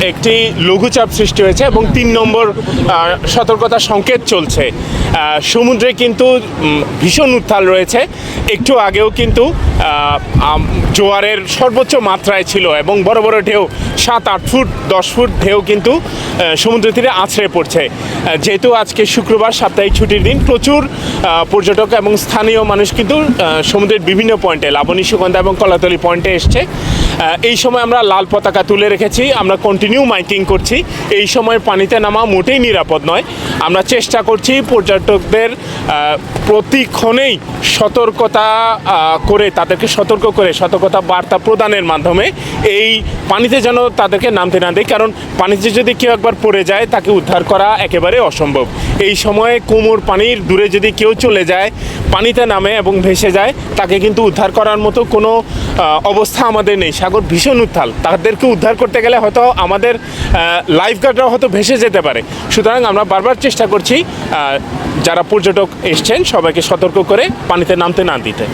একটি লঘুচাপ সৃষ্টি হয়েছে এবং ৩ নম্বর সতর্কতা সংকেত চলছে। সমুদ্রে কিন্তু ভীষণ উত্তাল রয়েছে। একটু আগেও কিন্তু জোয়ারের সর্বোচ্চ মাত্রায় ছিল এবং বড় বড় ঢেউ ৭-৮ ফুট ১০ ফুট ঢেউ কিন্তু সমুদ্র তীরে আছড়ে পড়ছে। যেহেতু আজকে শুক্রবার সাপ্তাহিক ছুটির দিন, প্রচুর পর্যটক এবং স্থানীয় মানুষ কিন্তু সমুদ্রের বিভিন্ন পয়েন্টে, লাবণী, সুগন্ধা এবং কলাতলি পয়েন্টে এসছে। এই সময় আমরা লাল পতাকা তুলে রেখেছি, আমরা কন্টিনিউ মাইকিং করছি। এই সময় পানিতে নামা মোটেই নিরাপদ নয়। আমরা চেষ্টা করছি পর্যটকদের প্রতিক্ষণেই সতর্কতা করে, তাদেরকে সতর্ক করে সতর্কতা বার্তা প্রদানের মাধ্যমে এই পানিতে যেন তাদেরকে নামতে না দেয়, কারণ পানিতে যদি কেউ একবার পড়ে যায় তাকে উদ্ধার করা একেবারে অসম্ভব। এই সময়ে কোমর পানির দূরে যদি কেউ চলে যায়, পানিতে নামে এবং ভেসে যায়, তাকে কিন্তু উদ্ধার করার মতো কোনো অবস্থা আমাদের নেই। সাগর ভীষণ উত্তাল, তাদেরকে উদ্ধার করতে গেলে হয়তো আমাদের লাইফ গার্ডরা হয়তো ভেসে যেতে পারে। সুতরাং আমরা বারবার চেষ্টা করছি যারা পর্যটক এসছেন সবাইকে সতর্ক করে পানিতে নামতে না দিতে।